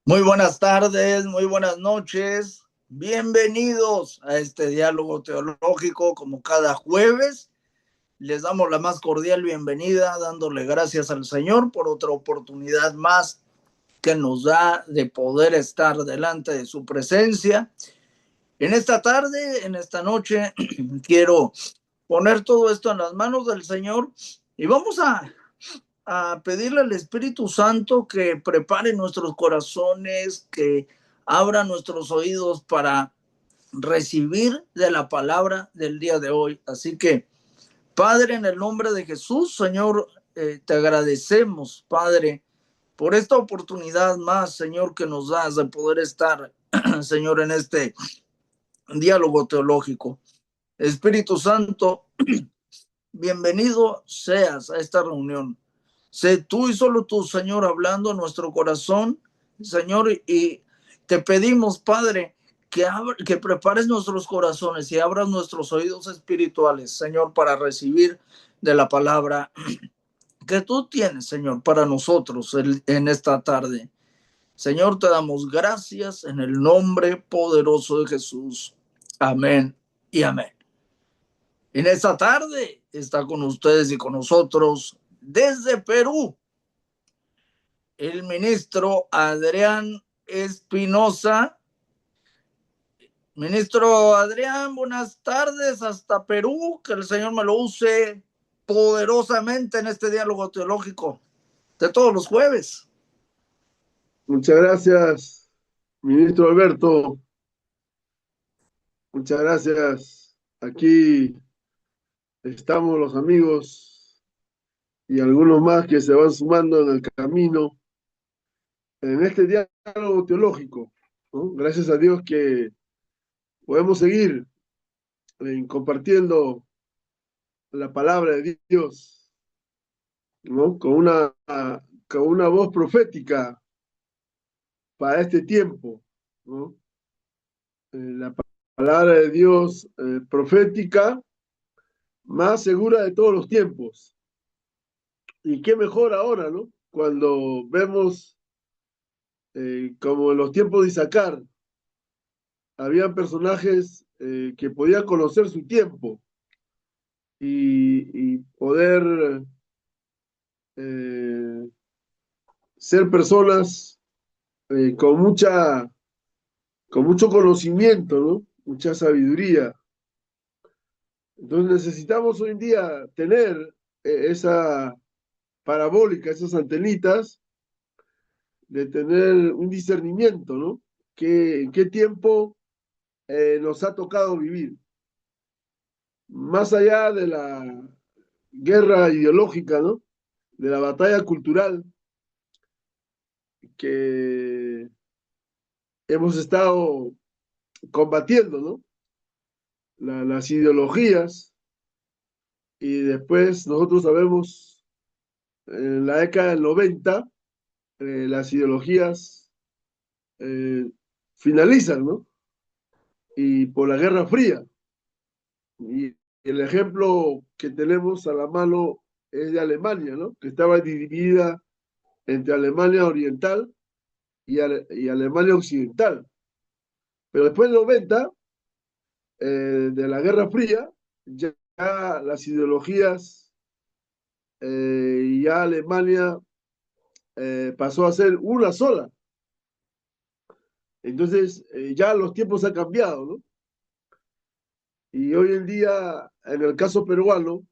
Muy buenas tardes, muy buenas noches. Bienvenidos a este diálogo teológico como cada jueves. Les damos la más cordial bienvenida, dándole gracias al Señor por otra oportunidad más que nos da de poder estar delante de su presencia. En esta tarde, en esta noche, quiero poner todo esto en las manos del Señor y vamos a pedirle al Espíritu Santo que prepare nuestros corazones, que abra nuestros oídos para recibir de la palabra del día de hoy. Así que, Padre, en el nombre de Jesús, Señor, te agradecemos, Padre, por esta oportunidad más, Señor, que nos das de poder estar, Señor, en este diálogo teológico. Espíritu Santo, bienvenido seas a esta reunión. Sé tú y solo tú, Señor, hablando a nuestro corazón, Señor, y te pedimos, Padre, que prepares nuestros corazones y abras nuestros oídos espirituales, Señor, para recibir de la palabra que tú tienes, Señor, para nosotros en esta tarde. Señor, te damos gracias en el nombre poderoso de Jesús. Amén y amén. En esta tarde está con ustedes y con nosotros desde Perú el ministro Adrián Espinosa. Ministro Adrián, buenas tardes hasta Perú, que el Señor me lo use poderosamente en este diálogo teológico de todos los jueves. Muchas gracias, ministro Alberto. Muchas gracias. Aquí estamos los amigos y algunos más que se van sumando en el camino en este diálogo teológico, ¿no? Gracias a Dios que podemos seguir compartiendo la palabra de Dios, ¿no? Con una voz profética para este tiempo, ¿no? La palabra de Dios profética más segura de todos los tiempos. Y qué mejor ahora, ¿no? Cuando vemos como en los tiempos de Isaacar, habían personajes que podían conocer su tiempo y poder eh, ser personas con mucho conocimiento, ¿no? Mucha sabiduría. Entonces necesitamos hoy en día tener esa parabólica, esas antenitas de tener un discernimiento, ¿no? ¿En qué tiempo nos ha tocado vivir? Más allá de la guerra ideológica, ¿no? De la batalla cultural que hemos estado combatiendo, ¿no? Las ideologías, y después nosotros sabemos, en la década del 90, las ideologías eh, finalizan, ¿no? Y por la Guerra Fría. Y el ejemplo que tenemos a la mano es de Alemania, ¿no? Que estaba dividida entre Alemania Oriental y Alemania Occidental. Pero después del 90, de la Guerra Fría, ya las ideologías, ya Alemania pasó a ser una sola. Entonces, ya los tiempos han cambiado, ¿no? Y hoy en día, en el caso peruano,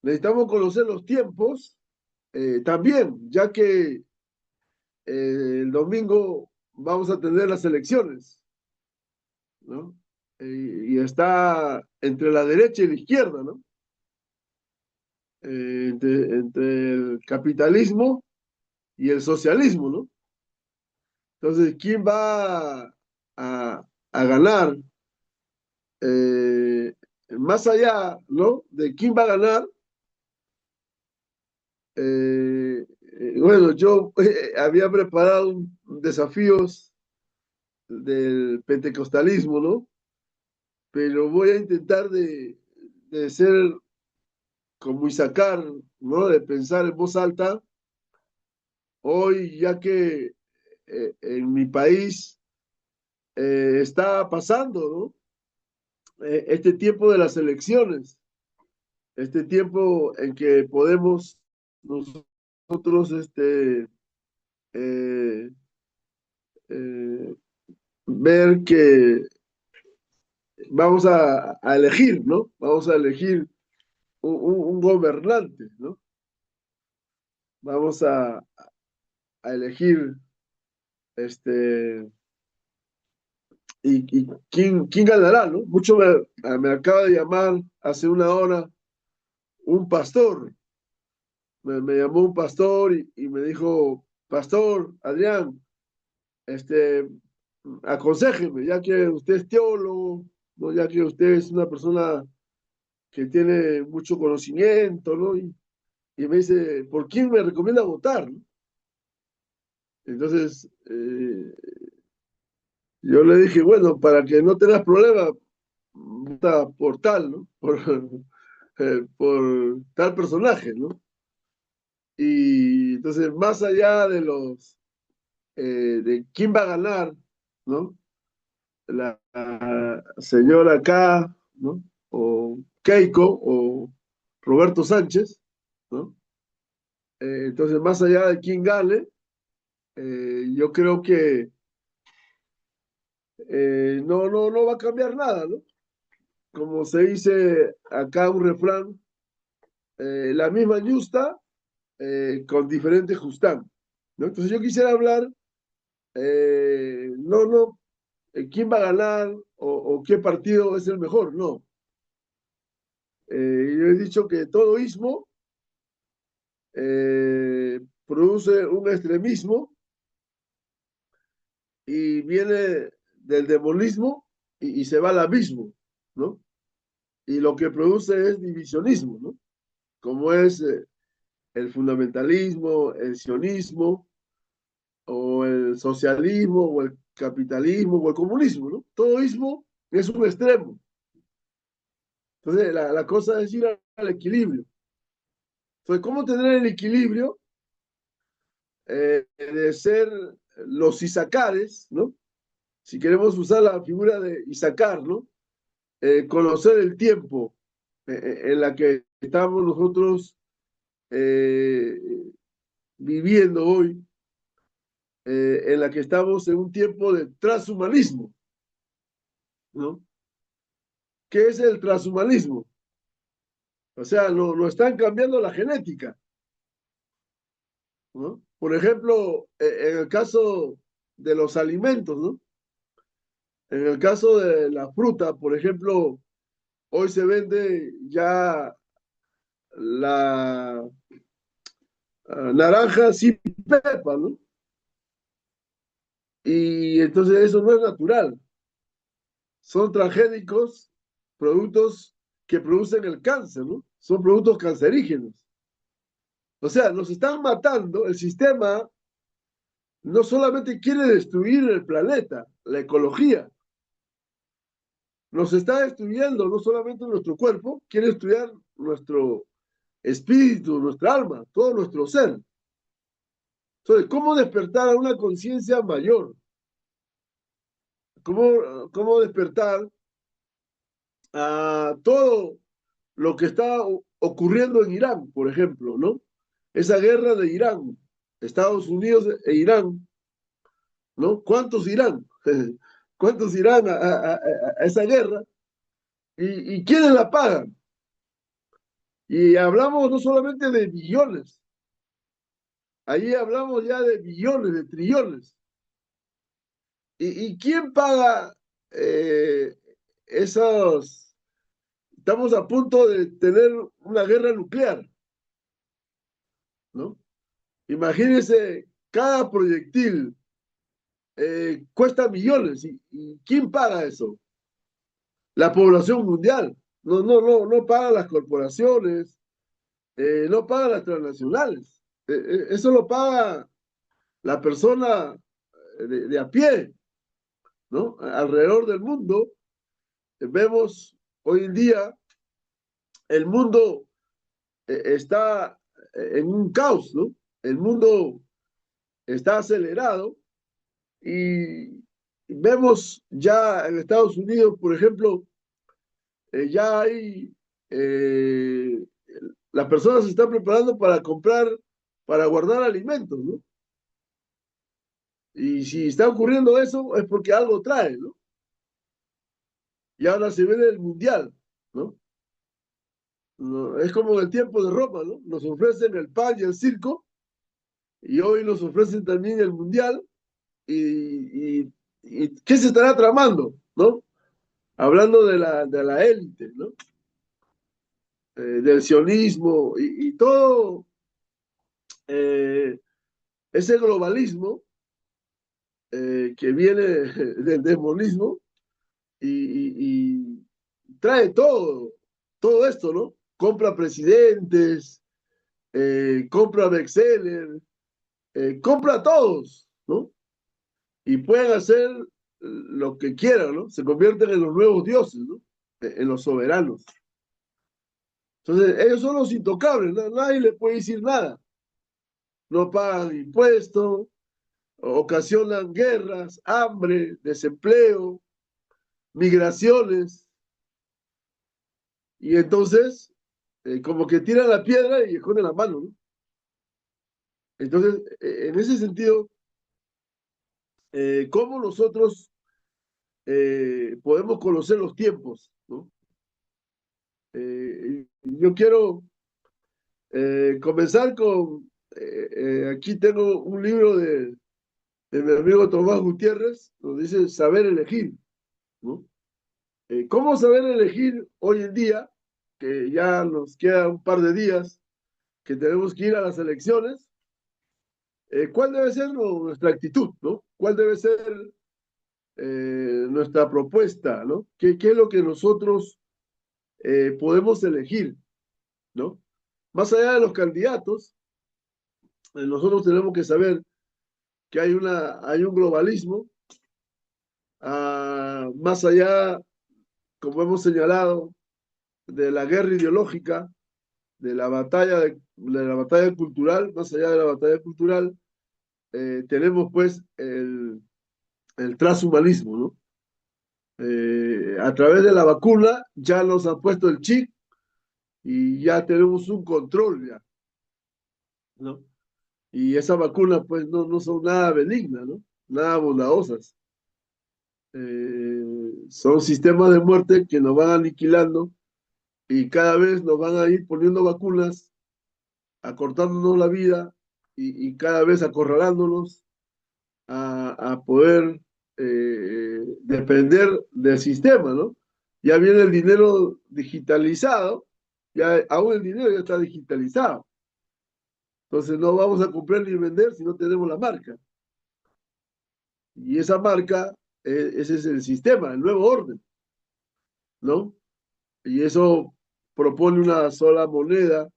necesitamos conocer los tiempos también, ya que el domingo vamos a tener las elecciones, ¿no? Y está entre la derecha y la izquierda, ¿no? Entre el capitalismo y el socialismo, ¿no? Entonces, ¿quién va a ganar? Eh, Más allá, ¿no? De quién va a ganar, bueno, yo había preparado desafíos del pentecostalismo, ¿no? Pero voy a intentar de ser como Isaacar, ¿no? De pensar en voz alta Hoy, ya que en mi país está pasando, ¿no? Este tiempo de las elecciones, este tiempo en que podemos nosotros eh, eh, ver que vamos a elegir, ¿no? Vamos a elegir un gobernante, ¿no? Vamos a elegir este, y quién ganará, ¿no? Mucho me acaba de llamar hace una hora un pastor, me llamó un pastor y me dijo, Pastor Adrián, este, aconséjeme, ya que usted es teólogo, ¿no? Ya que usted es una persona que tiene mucho conocimiento, ¿no? Y me dice, ¿por quién me recomienda votar? ¿No? Entonces, yo le dije, bueno, para que no tengas problema, vota por tal, ¿no? Por tal personaje, ¿no? Y entonces, más allá de de quién va a ganar, ¿no? La señora K, ¿no? O Keiko, o Roberto Sánchez, ¿no? Entonces, más allá de quién gane, yo creo que no va a cambiar nada, ¿no? Como se dice acá un refrán, la misma yusta con diferente justán, ¿no? Entonces yo quisiera hablar, no, quién va a ganar o qué partido es el mejor, no. Yo he dicho que todo ismo produce un extremismo y viene del demonismo y se va al abismo, ¿no? Y lo que produce es divisionismo, ¿no? Como es el fundamentalismo, el sionismo, o el socialismo, o el capitalismo, o el comunismo, ¿no? Todo ismo es un extremo. Entonces, la cosa es ir al equilibrio. Entonces, ¿cómo tener el equilibrio de ser los isacares, ¿no? Si queremos usar la figura de Isacar, ¿no? Conocer el tiempo en la que estamos nosotros eh, viviendo hoy, en la que estamos en un tiempo de transhumanismo, ¿no? ¿Qué es el transhumanismo? O sea, no están cambiando la genética, ¿no? Por ejemplo, en el caso de los alimentos, ¿no? En el caso de la fruta, por ejemplo, hoy se vende ya la naranja sin pepa, ¿no? Y entonces eso no es natural. Son transgénicos, productos que producen el cáncer, ¿no? Son productos cancerígenos. O sea, nos están matando. El sistema no solamente quiere destruir el planeta, la ecología, nos está destruyendo no solamente nuestro cuerpo, quiere destruir nuestro espíritu, nuestra alma, todo nuestro ser. Entonces, ¿cómo despertar a una conciencia mayor? ¿Cómo despertar a todo lo que está ocurriendo en Irán, por ejemplo, ¿no? Esa guerra de Irán, Estados Unidos e Irán, ¿no? ¿Cuántos irán? ¿Cuántos irán a esa guerra? ¿Y quiénes la pagan? Y hablamos no solamente de billones, ahí hablamos ya de billones, de trillones. ¿Y quién paga eh, esos? Estamos a punto de tener una guerra nuclear, ¿no? Imagínense, cada proyectil cuesta millones. ¿Y quién paga eso? La población mundial. No pagan las corporaciones, no pagan las transnacionales. Eso lo paga la persona de a pie, ¿no? Alrededor del mundo vemos hoy en día el mundo está en un caos, ¿no? El mundo está acelerado y vemos ya en Estados Unidos, por ejemplo, ya hay, eh, las personas se están preparando para comprar, para guardar alimentos, ¿no? Y si está ocurriendo eso es porque algo trae, ¿no? Y ahora se viene el mundial, ¿no? Es como en el tiempo de Roma, ¿no? Nos ofrecen el pan y el circo, y hoy nos ofrecen también el mundial, y ¿qué se estará tramando, ¿no? Hablando de la élite, ¿no? Del sionismo y todo eh, ese globalismo que viene del demonismo y trae todo esto, ¿no? Compra presidentes, compra Bexeler, compra a todos, ¿no? Y pueden hacer lo que quieran, ¿no? Se convierten en los nuevos dioses, ¿no? En los soberanos. Entonces, ellos son los intocables, ¿no? Nadie le puede decir nada. No pagan impuestos, ocasionan guerras, hambre, desempleo, migraciones, y entonces como que tiran la piedra y esconden la mano, ¿no? Entonces, en ese sentido, ¿cómo nosotros podemos conocer los tiempos, ¿no? Yo quiero comenzar con, aquí tengo un libro de mi amigo Tomás Gutiérrez, donde dice saber elegir, ¿no? ¿Cómo saber elegir hoy en día, que ya nos queda un par de días, que tenemos que ir a las elecciones? ¿Cuál debe ser nuestra actitud, ¿no? ¿Cuál debe ser nuestra propuesta, ¿no? ¿Qué es lo que nosotros podemos elegir, ¿no? Más allá de los candidatos, nosotros tenemos que saber que hay un globalismo, más allá, como hemos señalado, de la guerra ideológica, de la batalla cultural, más allá de la batalla cultural, tenemos pues el transhumanismo, ¿no? A través de la vacuna ya nos han puesto el chip y ya tenemos un control ya, ¿no? Y esas vacunas pues no son nada benignas, ¿no? Nada bondadosas. Son sistemas de muerte que nos van aniquilando y cada vez nos van a ir poniendo vacunas, acortándonos la vida y cada vez acorralándonos a poder depender del sistema, ¿no? Ya viene el dinero digitalizado, ya aún el dinero ya está digitalizado. Entonces no vamos a comprar ni vender si no tenemos la marca. Y esa marca, ese es el sistema, el nuevo orden, ¿no? Y eso propone una sola moneda,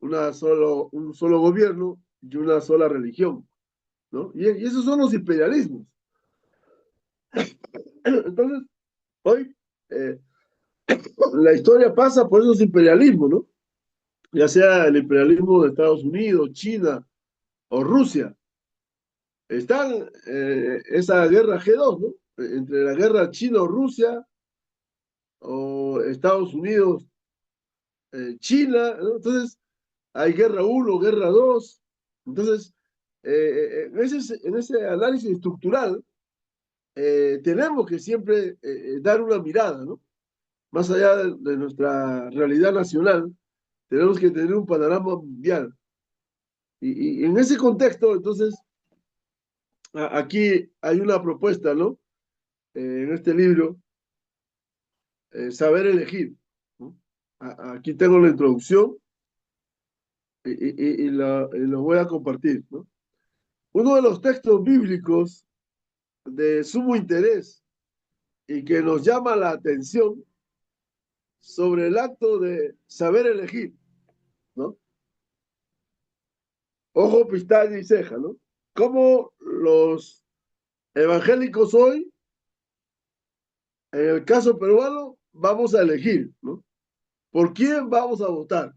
un solo gobierno y una sola religión, ¿no? Y esos son los imperialismos. Entonces, hoy eh, la historia pasa por esos imperialismos, ¿no? Ya sea el imperialismo de Estados Unidos, China o Rusia. Están esa guerra G2, ¿no? Entre la guerra China-Rusia o Estados Unidos, China, ¿no? Entonces, hay guerra uno, guerra 2. Entonces, en ese análisis estructural, tenemos que siempre dar una mirada, ¿no? Más allá de nuestra realidad nacional, tenemos que tener un panorama mundial. Y en ese contexto, entonces, aquí hay una propuesta, ¿no? En este libro, Saber elegir, ¿no? Aquí tengo la introducción y lo voy a compartir, ¿no? Uno de los textos bíblicos de sumo interés y que nos llama la atención sobre el acto de saber elegir, ¿no? Ojo, pestaña y ceja, ¿no? Cómo los evangélicos hoy, en el caso peruano, vamos a elegir, ¿no? ¿Por quién vamos a votar?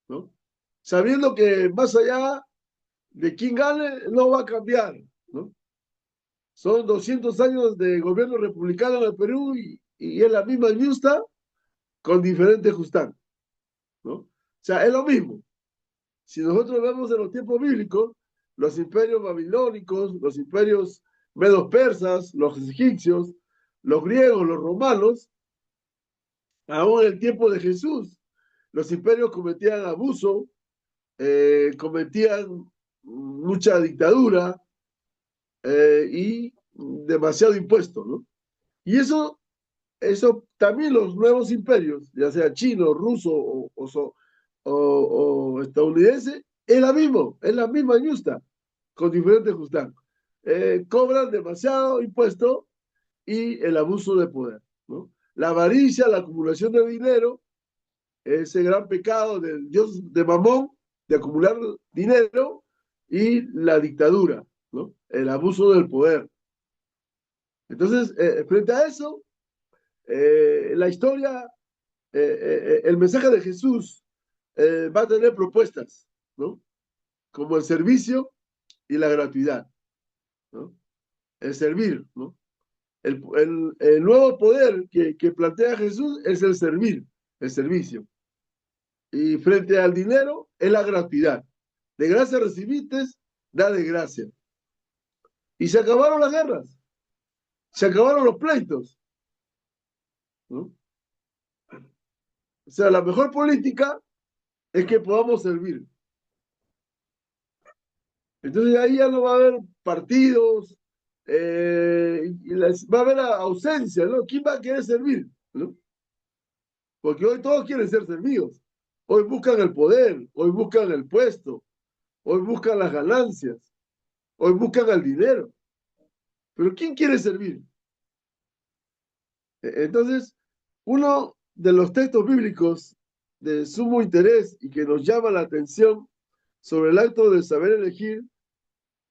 ¿No? Sabiendo que más allá de quien gane no va a cambiar, ¿no? Son 200 años de gobierno republicano en el Perú y es la misma yusta con diferentes Justán, ¿no? O sea, es lo mismo. Si nosotros vemos en los tiempos bíblicos, los imperios babilónicos, los imperios medos persas, los egipcios, los griegos, los romanos, aún en el tiempo de Jesús, los imperios cometían abuso, cometían mucha dictadura y demasiado impuesto, ¿no? Y eso también los nuevos imperios, ya sea chino, ruso o estadounidense, es la misma yusta, con diferentes justas. Cobran demasiado impuesto y el abuso de poder, ¿no? La avaricia, la acumulación de dinero, ese gran pecado del dios de Mamón, de acumular dinero, y la dictadura, ¿no? El abuso del poder. Entonces, frente a eso, la historia, el mensaje de Jesús va a tener propuestas, ¿no? Como el servicio y la gratuidad, ¿no? El servir, ¿no? El nuevo poder que plantea Jesús es el servir, el servicio. Y frente al dinero es la gratuidad. De gracia recibiste, da de gracia. Y se acabaron las guerras, se acabaron los pleitos, ¿no? O sea, la mejor política es que podamos servir. Entonces ahí ya no va a haber partidos, va a haber ausencia, ¿no? ¿Quién va a querer servir? ¿No? Porque hoy todos quieren ser servidos. Hoy buscan el poder, hoy buscan el puesto, hoy buscan las ganancias, hoy buscan el dinero. Pero ¿quién quiere servir? Entonces, uno de los textos bíblicos de sumo interés y que nos llama la atención sobre el acto de saber elegir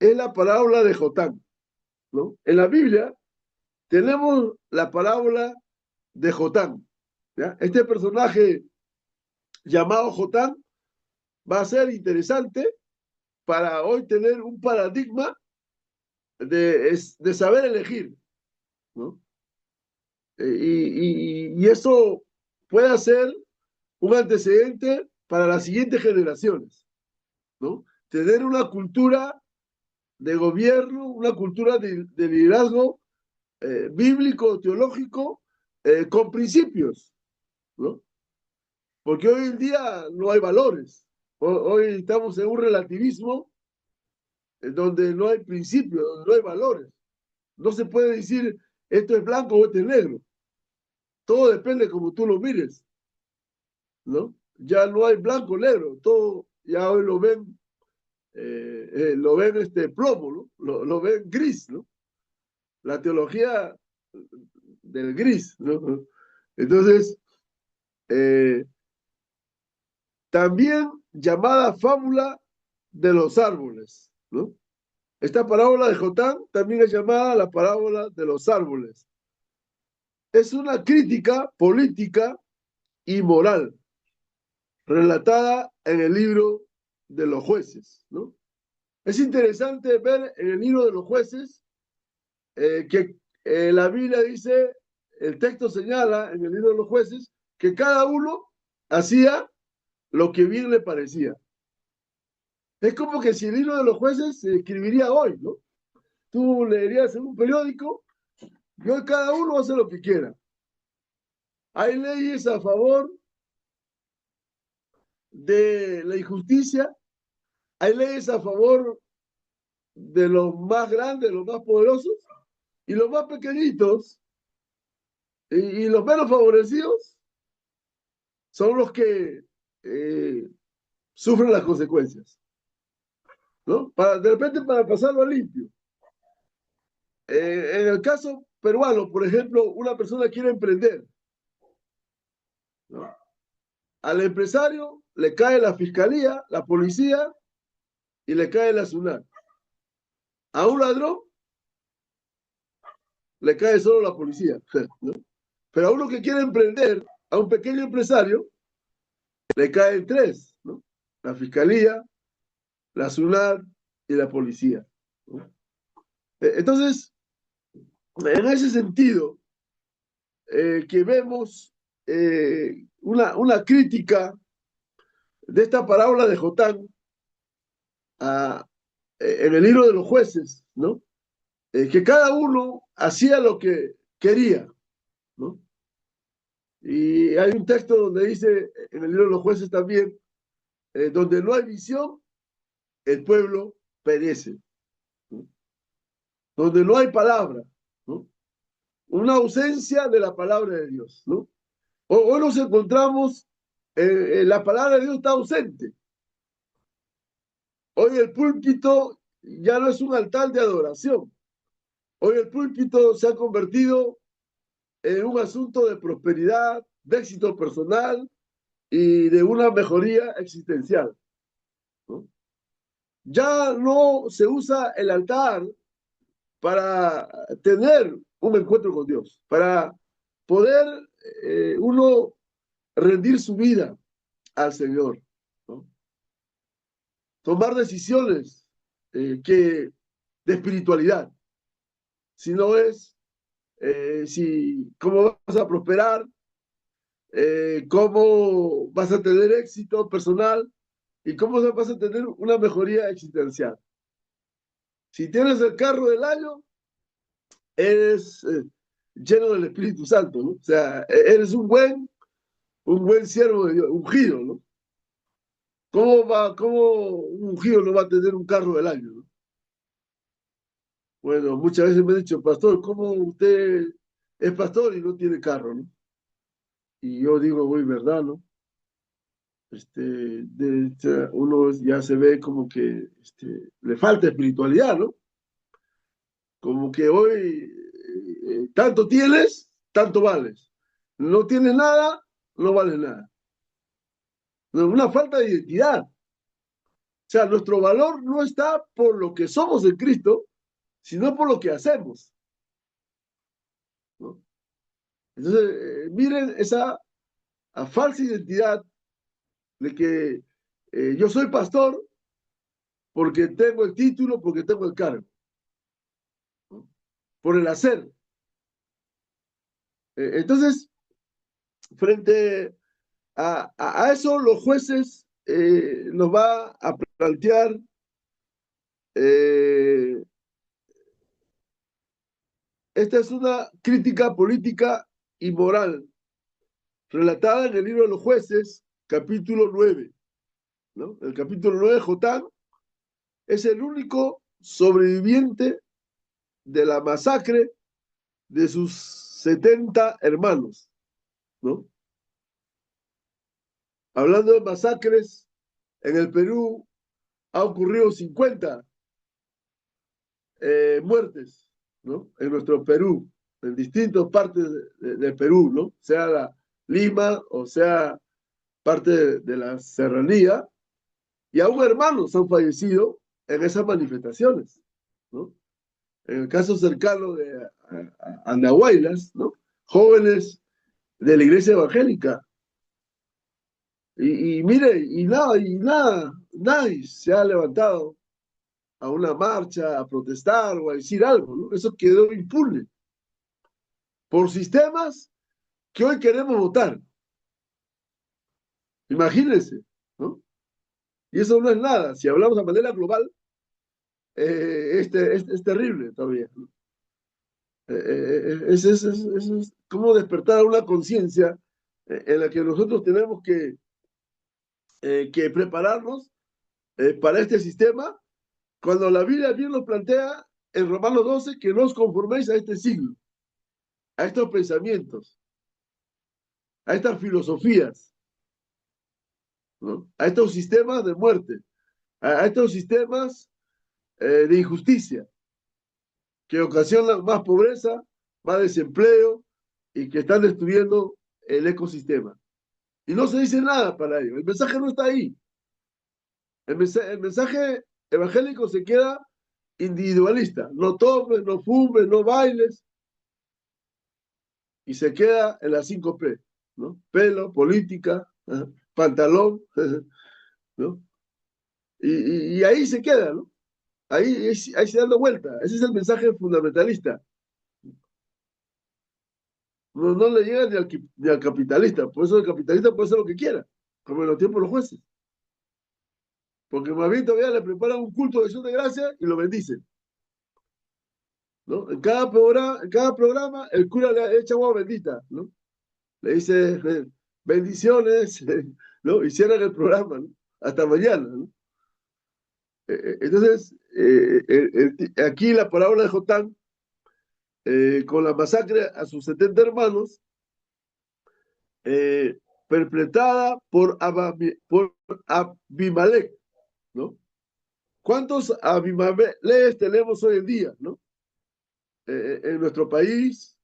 es la parábola de Jotán, ¿no? En la Biblia tenemos la parábola de Jotán, ¿ya? Este personaje llamado Jotán va a ser interesante para hoy tener un paradigma de saber elegir, ¿no? Y eso puede ser un antecedente para las siguientes generaciones, ¿no? Tener una cultura de gobierno, una cultura de liderazgo bíblico, teológico, con principios, ¿no? Porque hoy en día no hay valores. Hoy estamos en un relativismo donde no hay principios, donde no hay valores. No se puede decir esto es blanco o esto es negro. Todo depende como tú lo mires, ¿no? Ya no hay blanco o negro, todo ya hoy lo ven plomo, ¿no? Lo ven gris, ¿no? La teología del gris, ¿no? Entonces, eh, también llamada fábula de los árboles, ¿no? Esta parábola de Jotán también es llamada la parábola de los árboles. Es una crítica política y moral relatada en el libro de los jueces, ¿no? Es interesante ver en el libro de los jueces que la Biblia dice, el texto señala en el libro de los jueces que cada uno hacía lo que bien le parecía. Es como que si el libro de los jueces se escribiría hoy, ¿no? Tú leerías en un periódico y hoy cada uno hace lo que quiera. Hay leyes a favor de la injusticia, hay leyes a favor de los más grandes, los más poderosos, y los más pequeñitos y los menos favorecidos son los que sufren las consecuencias, ¿no? De repente para pasarlo a limpio. En el caso peruano, por ejemplo, una persona quiere emprender, ¿no? Al empresario le cae la fiscalía, la policía y le cae la SUNAT. A un ladrón le cae solo la policía, ¿no? Pero a uno que quiere emprender, a un pequeño empresario, le caen tres, ¿no? La fiscalía, la SUNAT y la policía, ¿no? Entonces, en ese sentido, que vemos una crítica de esta parábola de Jotán a, en el libro de los jueces, ¿no? Que cada uno hacía lo que quería, ¿no? Y hay un texto donde dice, en el libro de los jueces también, donde no hay visión, el pueblo perece, ¿no? Donde no hay palabra, ¿no? Una ausencia de la palabra de Dios, ¿no? Hoy nos encontramos, la palabra de Dios está ausente. Hoy el púlpito ya no es un altar de adoración. Hoy el púlpito se ha convertido en un asunto de prosperidad, de éxito personal y de una mejoría existencial, ¿no? Ya no se usa el altar para tener un encuentro con Dios, para poder uno rendir su vida al Señor, ¿no? Tomar decisiones de espiritualidad, si no es si cómo vas a prosperar, cómo vas a tener éxito personal y cómo vas a tener una mejoría existencial. Si tienes el carro del año, eres lleno del Espíritu Santo, ¿no? O sea, eres un buen siervo de Dios, ungido, ¿no? ¿Cómo un ungido no va a tener un carro del año, ¿no? Bueno, muchas veces me han dicho, pastor, ¿cómo usted es pastor y no tiene carro, ¿no? Y yo digo, muy verdad, ¿no? Uno ya se ve como que le falta espiritualidad, ¿no? Como que hoy tanto tienes, tanto vales. No tienes nada, no vales nada. No, una falta de identidad. O sea, nuestro valor no está por lo que somos en Cristo, sino por lo que hacemos, ¿no? Entonces, miren esa falsa identidad de que yo soy pastor porque tengo el título, porque tengo el cargo, ¿no? Por el hacer. Entonces, frente a eso, los jueces nos va a plantear eh, esta es una crítica política y moral relatada en el libro de los jueces, capítulo 9, ¿no? El capítulo 9, Jotán es el único sobreviviente de la masacre de sus 70 hermanos, ¿no? Hablando de masacres, en el Perú ha ocurrido 50 muertes, ¿no? En nuestro Perú, en distintas partes de Perú, ¿no? Sea Lima o sea parte de la serranía, y aún hermanos han fallecido en esas manifestaciones, ¿no? En el caso cercano de Andahuaylas, ¿no? Jóvenes de la iglesia evangélica. Y mire, nadie se ha levantado a una marcha, a protestar o a decir algo, ¿no? Eso quedó impune por sistemas que hoy queremos votar. Imagínense, ¿no? Y eso no es nada. Si hablamos de manera global, es terrible todavía, ¿no? Es como despertar una conciencia en la que nosotros tenemos que prepararnos para este sistema, cuando la Biblia bien nos plantea en Romanos 12 que no os conforméis a este siglo, a estos pensamientos, a estas filosofías, ¿no? A estos sistemas de muerte, a estos sistemas de injusticia que ocasionan más pobreza, más desempleo y que están destruyendo el ecosistema. Y no se dice nada para ello. El mensaje no está ahí. El mensaje evangélico se queda individualista. No tomes, no fumes, no bailes. Y se queda en las 5 P, ¿no? Pelo, política, pantalón, ¿no? Y ahí se queda, ¿no? ahí se da la vuelta. Ese es el mensaje fundamentalista. No le llega ni al capitalista. Por eso el capitalista puede hacer lo que quiera, como en los tiempos de los jueces. Porque más bien todavía le preparan un culto de acción de gracia y lo bendicen. ¿No? En cada programa el cura le echa agua bendita, ¿no? Le dice bendiciones, ¿no? Y cierran el programa, ¿no? Hasta mañana, ¿no? Entonces, aquí la parábola de Jotán, con la masacre a sus 70 hermanos, eh, perpetrada por Abimelech, ¿no? ¿Cuántos Abimelech tenemos hoy en día, ¿no? En nuestro país,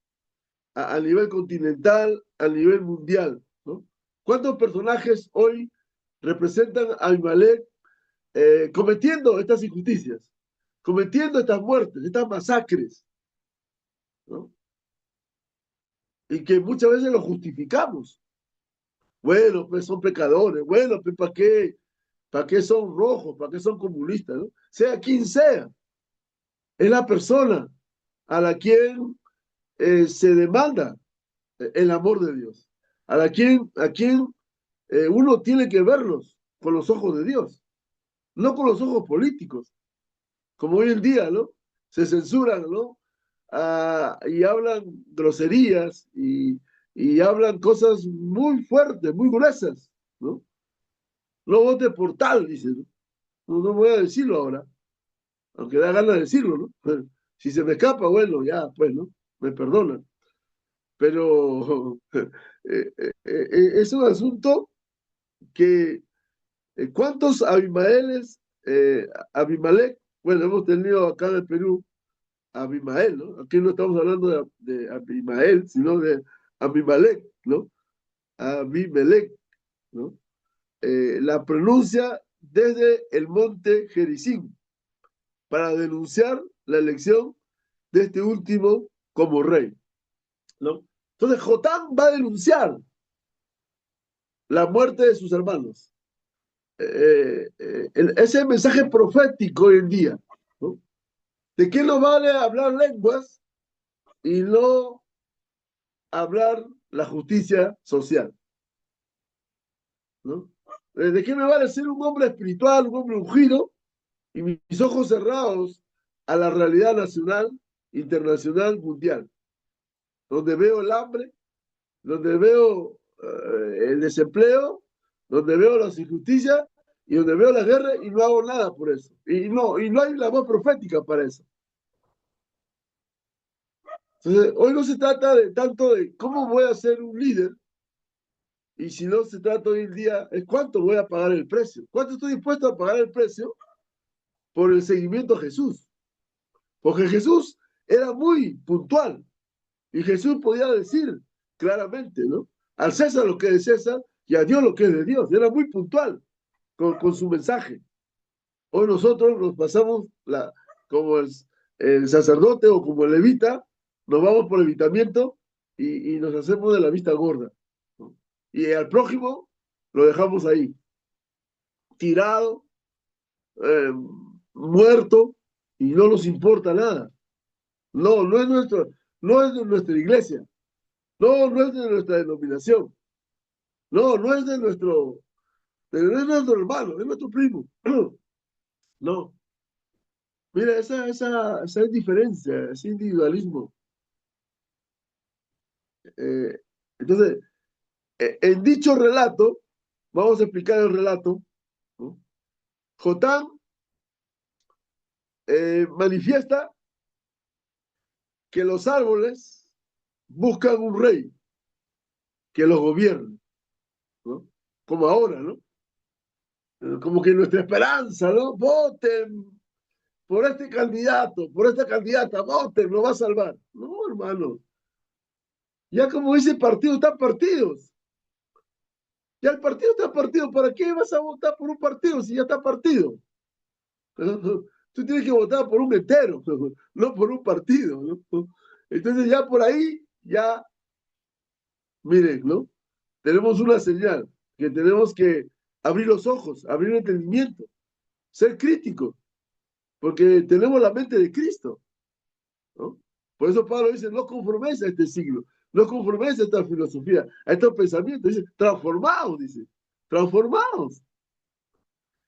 a nivel continental, a nivel mundial, ¿no? ¿Cuántos personajes hoy representan a Abimelech cometiendo estas injusticias, cometiendo estas muertes, estas masacres, ¿no? Y que muchas veces lo justificamos. Bueno, pues son pecadores, bueno, pues ¿para qué son rojos? ¿Para qué son comunistas? ¿No? Sea quien sea, es la persona a la quien se demanda el amor de Dios, a quien uno tiene que verlos con los ojos de Dios, no con los ojos políticos, como hoy en día, ¿no? Se censuran, ¿no? Y hablan groserías y hablan cosas muy fuertes, muy gruesas, ¿no? No vote por tal, dicen. No voy a decirlo ahora, aunque da ganas de decirlo, ¿no? Si se me escapa, bueno, ya, pues, ¿no? Me perdonan. Pero es un asunto que, ¿cuántos Abimelech, bueno, hemos tenido acá en el Perú, Abimael, ¿no? Aquí no estamos hablando de Abimael, sino de Abimelech, ¿no? Abimelech, ¿no? La pronuncia desde el monte Gerizim para denunciar la elección de este último como rey, ¿no? Entonces Jotam va a denunciar la muerte de sus hermanos. Ese es el mensaje profético hoy en día, ¿no? ¿De qué nos vale hablar lenguas y no hablar la justicia social? ¿No? ¿De qué me vale ser un hombre espiritual, un hombre ungido, y mis ojos cerrados a la realidad nacional, internacional, mundial? Donde veo el hambre, donde veo el desempleo, donde veo las injusticias y donde veo la guerra y no hago nada por eso. Y no hay la voz profética para eso. Entonces, hoy no se trata de tanto de cómo voy a ser un líder, y si no se trata hoy en día es cuánto voy a pagar el precio, cuánto estoy dispuesto a pagar el precio por el seguimiento a Jesús. Porque Jesús era muy puntual y Jesús podía decir claramente, ¿no? Al César lo que es de César y a Dios lo que es de Dios. Era muy puntual con su mensaje. Hoy nosotros nos pasamos como el sacerdote o como el levita, nos vamos por evitamiento y nos hacemos de la vista gorda, ¿no? Y al prójimo lo dejamos ahí, tirado, eh, muerto, y no nos importa nada. No es de nuestra iglesia, no es de nuestra denominación, no es no es nuestro hermano, es nuestro primo. No, mira, esa es diferencia, ese individualismo. Eh, entonces, en dicho relato, vamos a explicar el relato, ¿no? Jotán manifiesta que los árboles buscan un rey que los gobierne, ¿no? Como ahora, ¿no? Como que nuestra esperanza, ¿no? Voten por este candidato, por esta candidata, voten, lo va a salvar. No, hermano. Ya como dice partido, están partidos. Ya el partido está partido. ¿Para qué vas a votar por un partido si ya está partido? Tú tienes que votar por un entero, no por un partido, ¿no? Entonces ya por ahí, ya, miren, ¿no? Tenemos una señal que tenemos que abrir los ojos, abrir el entendimiento, ser críticos. porque tenemos la mente de Cristo, ¿no? Por eso Pablo dice, no conforméis a este siglo, no conforméis a esta filosofía, a estos pensamientos, dice, transformados, dice, transformados.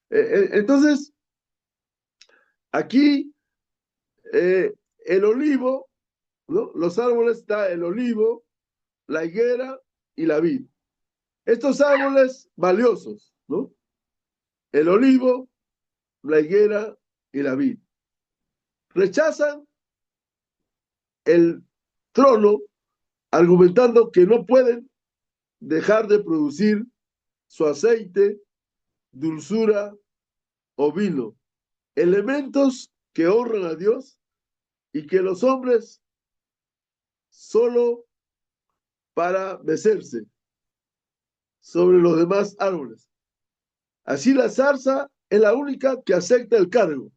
Entonces, aquí el olivo, ¿no? Los árboles está el olivo, la higuera y la vid. Estos árboles valiosos, ¿no? El olivo, la higuera y la vid. Rechazan el trono argumentando que no pueden dejar de producir su aceite, dulzura o vino, elementos que honran a Dios y que los hombres solo para mecerse sobre los demás árboles. Así la zarza es la única que acepta el cargo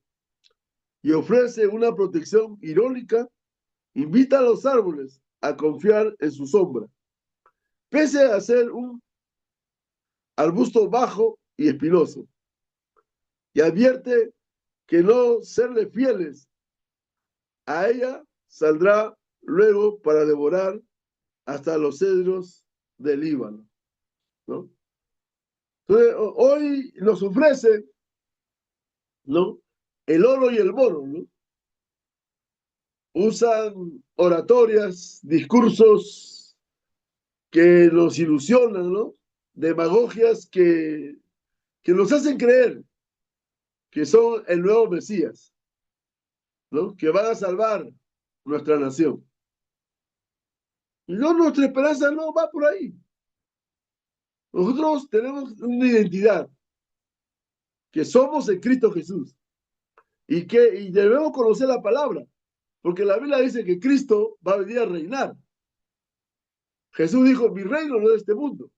y ofrece una protección irónica, invita a los árboles a confiar en su sombra, pese a ser un arbusto bajo y espinoso, y advierte que no serle fieles a ella saldrá luego para devorar hasta los cedros del Líbano, ¿no? Entonces, hoy nos ofrece, ¿no? El oro y el moro, ¿no? Usan oratorias, discursos que nos ilusionan, ¿no? Demagogias que nos hacen creer que son el nuevo Mesías, ¿no? Que van a salvar nuestra nación. Y no, nuestra esperanza no va por ahí. Nosotros tenemos una identidad, que somos en Cristo Jesús, y debemos conocer la palabra, porque la Biblia dice que Cristo va a venir a reinar. Jesús dijo, mi reino no es de este mundo.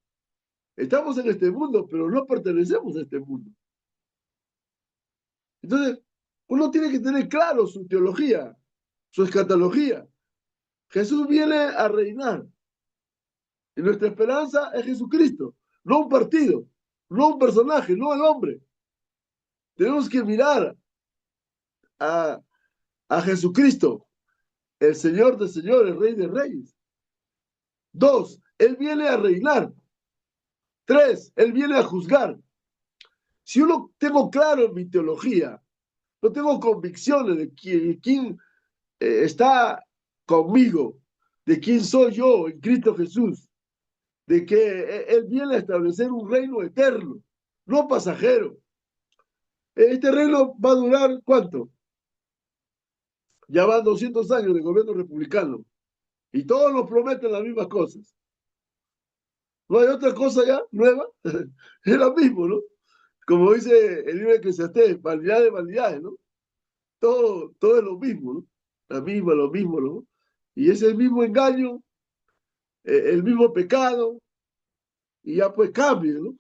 Estamos en este mundo, pero no pertenecemos a este mundo. Entonces, uno tiene que tener claro su teología, su escatología. Jesús viene a reinar. Y nuestra esperanza es Jesucristo, no un partido, no un personaje, no el hombre. Tenemos que mirar a, a Jesucristo, el Señor de señores, Rey de reyes. 2, Él viene a reinar. 3, Él viene a juzgar. Si uno tengo claro mi teología, no tengo convicciones de quién está conmigo, de quién soy yo en Cristo Jesús, de que Él viene a establecer un reino eterno, no pasajero. Este reino va a durar, ¿cuánto? Ya van 200 años de gobierno republicano y todos nos prometen las mismas cosas. ¿No hay otra cosa ya nueva? Es lo mismo, ¿no? Como dice el libro de Eclesiastés, vanidad de vanidades, ¿no? Todo es lo mismo, ¿no? Lo mismo, ¿no? Y es el mismo engaño, el mismo pecado, y ya pues cambien, ¿no?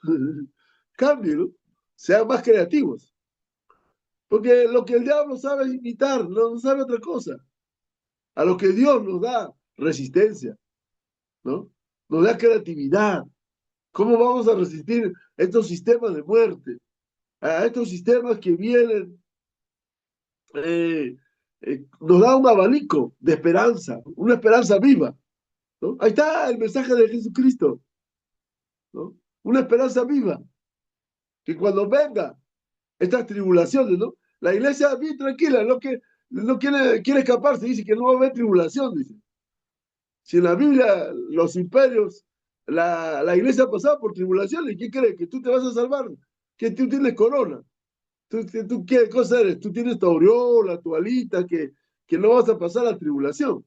Cambien, ¿no? Sean más creativos. Porque lo que el diablo sabe es imitar, no sabe otra cosa. A lo que Dios nos da resistencia, ¿no? Nos da creatividad. ¿Cómo vamos a resistir estos sistemas de muerte? A estos sistemas que vienen, nos da un abanico de esperanza, una esperanza viva, ¿no? Ahí está el mensaje de Jesucristo, ¿no? Una esperanza viva, que cuando venga estas tribulaciones, ¿no? La iglesia bien tranquila, no quiere escaparse, dice que no va a haber tribulación, dice. Si en la Biblia los imperios, la iglesia ha pasado por tribulaciones, ¿quién cree que tú te vas a salvar? Que tú tienes corona. ¿Tú qué cosa eres? Tú tienes tu aureola, tu alita, que no vas a pasar la tribulación.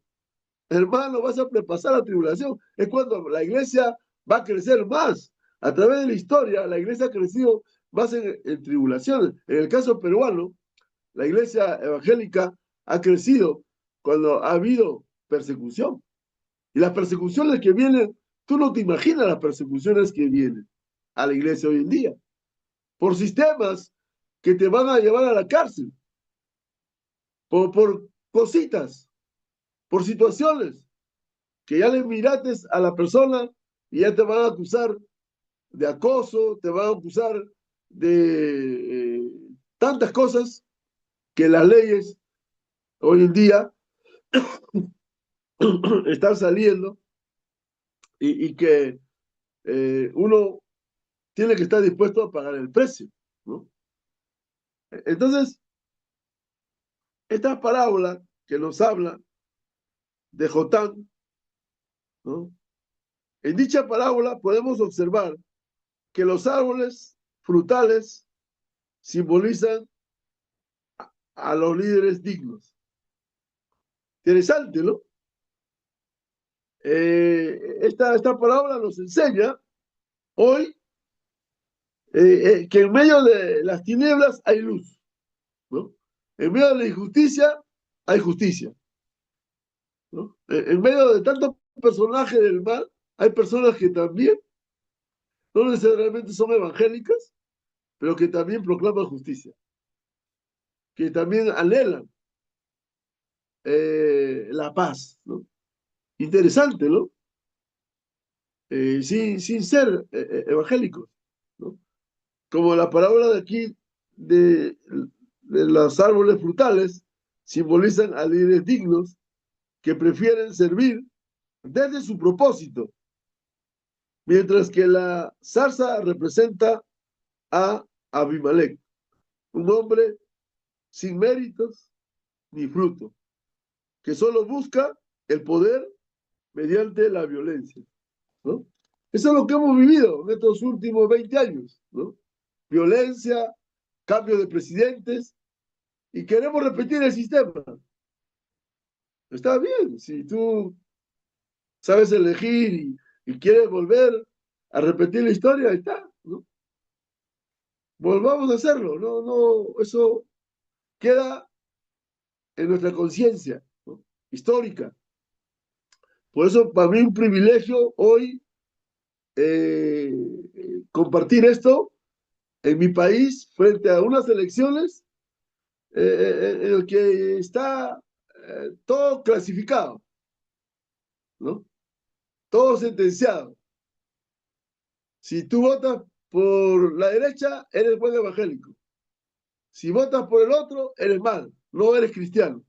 Hermano, vas a pasar la tribulación. Es cuando la iglesia va a crecer más. A través de la historia, la iglesia ha crecido más en tribulaciones. En el caso peruano, la iglesia evangélica ha crecido cuando ha habido persecución. Y las persecuciones que vienen, tú no te imaginas las persecuciones que vienen a la iglesia hoy en día. Por sistemas que te van a llevar a la cárcel. Por cositas, por situaciones que ya le mirates a la persona y ya te van a acusar de acoso, te van a acusar de tantas cosas que las leyes hoy en día están saliendo y que uno tiene que estar dispuesto a pagar el precio, ¿no? Entonces, esta parábola que nos habla de Jotán, ¿no? En dicha parábola podemos observar que los árboles frutales simbolizan a los líderes dignos. Interesante, ¿no? Esta parábola nos enseña hoy que en medio de las tinieblas hay luz, ¿no? En medio de la injusticia hay justicia, ¿no? En medio de tantos personajes del mal hay personas que también no necesariamente son evangélicas, pero que también proclaman justicia, que también anhelan la paz, ¿no? Interesante, ¿no? Sin ser evangélicos, ¿no? Como la parábola de aquí de los árboles frutales simbolizan a líderes dignos que prefieren servir desde su propósito, mientras que la zarza representa a Abimelech, un hombre sin méritos ni fruto, que solo busca el poder mediante la violencia, ¿no? Eso es lo que hemos vivido en estos últimos 20 años, ¿no? Violencia, cambio de presidentes, y queremos repetir el sistema. Está bien, si tú sabes elegir y quieres volver a repetir la historia, ahí está, ¿no? Volvamos a hacerlo, no, eso queda en nuestra conciencia, ¿no? Histórica. Por eso, para mí, un privilegio hoy eh, compartir esto en mi país frente a unas elecciones en el que está todo clasificado, ¿no? Todo sentenciado. Si tú votas por la derecha, eres buen evangélico. Si votas por el otro, eres mal, no eres cristiano,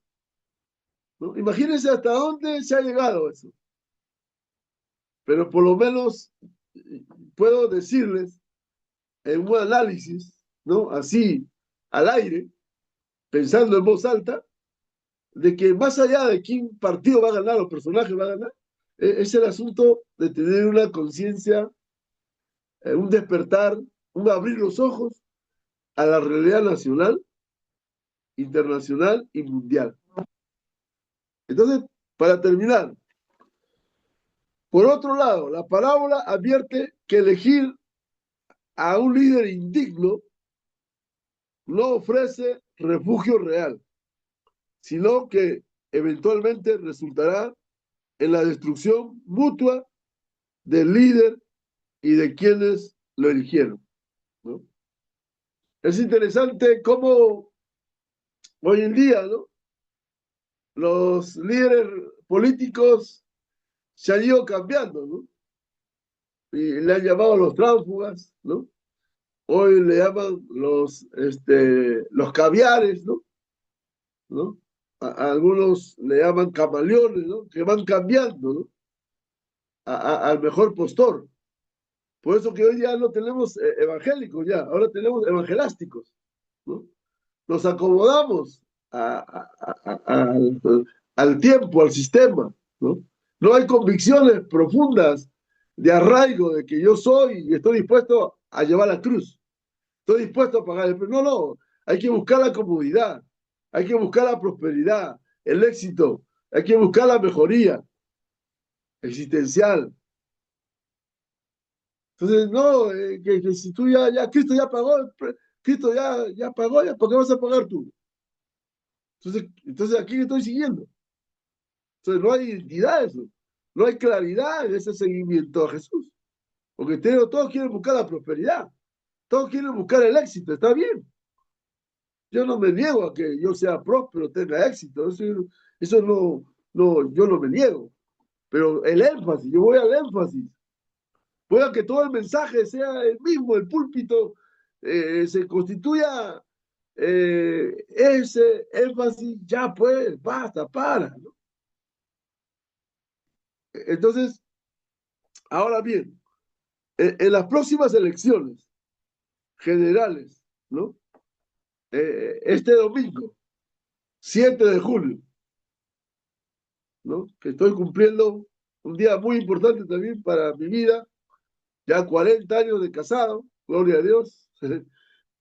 ¿no? Imagínense hasta dónde se ha llegado eso. Pero por lo menos puedo decirles en un análisis, ¿no? Así, al aire, pensando en voz alta, de que más allá de quién partido va a ganar o personaje va a ganar, es el asunto de tener una conciencia, un despertar, un abrir los ojos a la realidad nacional, internacional y mundial. Entonces, para terminar, por otro lado, la parábola advierte que elegir a un líder indigno no ofrece refugio real, sino que eventualmente resultará en la destrucción mutua del líder y de quienes lo eligieron, ¿no? Es interesante cómo hoy en día, ¿no?, los líderes políticos se han ido cambiando, ¿no? Y le han llamado los tránsfugas, ¿no? Hoy le llaman los caviares, ¿no? ¿No? A algunos le llaman camaleones, ¿no? Que van cambiando, ¿no? Al mejor postor. Por eso que hoy ya no tenemos evangélicos, ya, ahora tenemos evangelásticos, ¿no? Nos acomodamos al tiempo, al sistema, ¿no? No hay convicciones profundas de arraigo de que yo soy y estoy dispuesto a llevar la cruz, estoy dispuesto a pagar el precio. No, hay que buscar la comodidad, hay que buscar la prosperidad, el éxito, hay que buscar la mejoría existencial. Entonces, no, que si tú Cristo ya pagó, Cristo ya pagó, ya, ¿por qué vas a pagar tú? Entonces, ¿a quién estoy siguiendo? Entonces, no hay identidad eso, no hay claridad en ese seguimiento a Jesús. Porque todos quieren buscar la prosperidad, todos quieren buscar el éxito, está bien. Yo no me niego a que yo sea próspero, tenga éxito, eso yo no me niego. Pero el énfasis, yo voy al énfasis. Voy a que todo el mensaje sea el mismo, el púlpito se constituya ese énfasis, ya pues, basta, para, ¿no? Entonces, ahora bien, en las próximas elecciones generales, ¿no? Este domingo, 7 de julio, ¿no? Que estoy cumpliendo un día muy importante también para mi vida, ya 40 años de casado, gloria a Dios,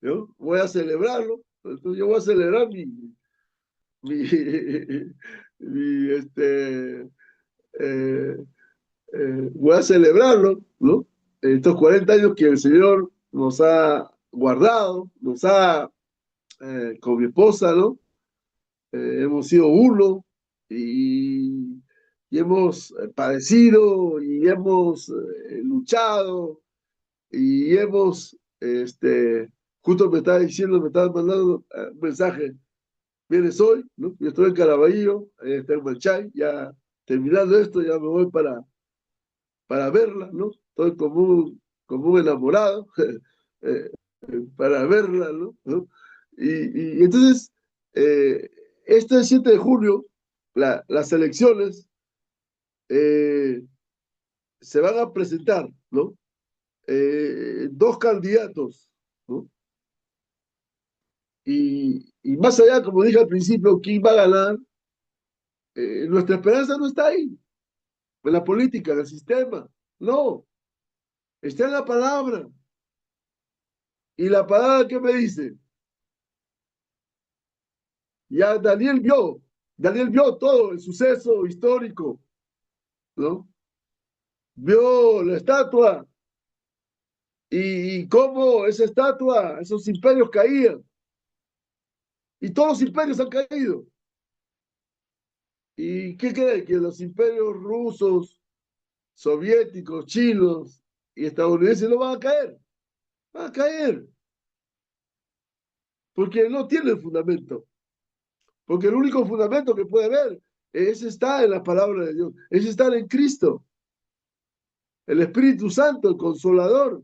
¿no? Voy a celebrarlo, entonces yo voy a celebrar mi, mi eh, voy a celebrarlo, ¿no? Estos 40 años que el Señor nos ha guardado, nos ha, con mi esposa, ¿no? Hemos sido uno y hemos padecido y hemos luchado y hemos, justo me estaba diciendo, me estaba mandando un mensaje, vienes hoy, ¿no? Yo estoy en Caraballo, está en Manchay, ya terminando esto, ya me voy para verla, ¿no? Estoy como un enamorado eh, para verla, ¿no? ¿No? Y entonces, este 7 de julio, las elecciones eh, se van a presentar, ¿no? Dos candidatos, ¿no? Y más allá, como dije al principio, quién va a ganar, nuestra esperanza no está ahí, en la política, en el sistema, no, está en la palabra. Y la palabra que me dice, ya Daniel vio todo el suceso histórico, ¿no? Vio la estatua y cómo esa estatua, esos imperios caían. Y todos los imperios han caído. ¿Y qué cree? Que los imperios rusos, soviéticos, chinos y estadounidenses no van a caer. Van a caer. Porque no tienen fundamento. Porque el único fundamento que puede haber es estar en la palabra de Dios, es estar en Cristo. El Espíritu Santo, el Consolador,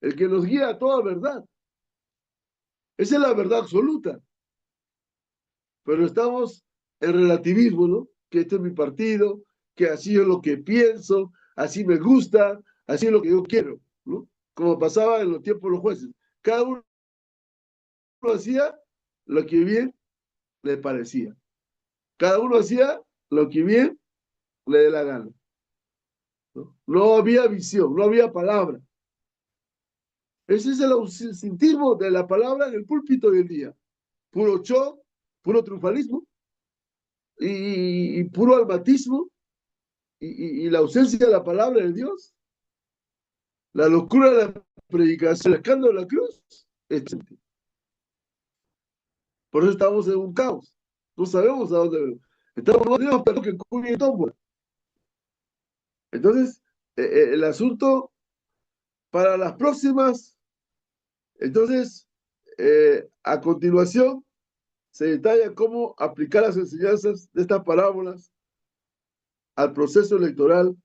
el que nos guía a toda verdad. Esa es la verdad absoluta. Pero estamos en relativismo, ¿no? Que este es mi partido, que así es lo que pienso, así me gusta, así es lo que yo quiero, ¿no? Como pasaba en los tiempos de los jueces. Cada uno hacía lo que bien le parecía. Cada uno hacía lo que bien le dé la gana. ¿No? No había visión, no había palabra. Ese es el ausentismo de la palabra en el púlpito del día. Puro show, puro triunfalismo y puro almatismo y la ausencia de la palabra de Dios. La locura de la predicación, el escándalo de la cruz. Por eso estamos en un caos. No sabemos a dónde. Estamos más pero que cuya y tómbola. Entonces, el asunto para las próximas, entonces, a continuación, se detalla cómo aplicar las enseñanzas de estas parábolas al proceso electoral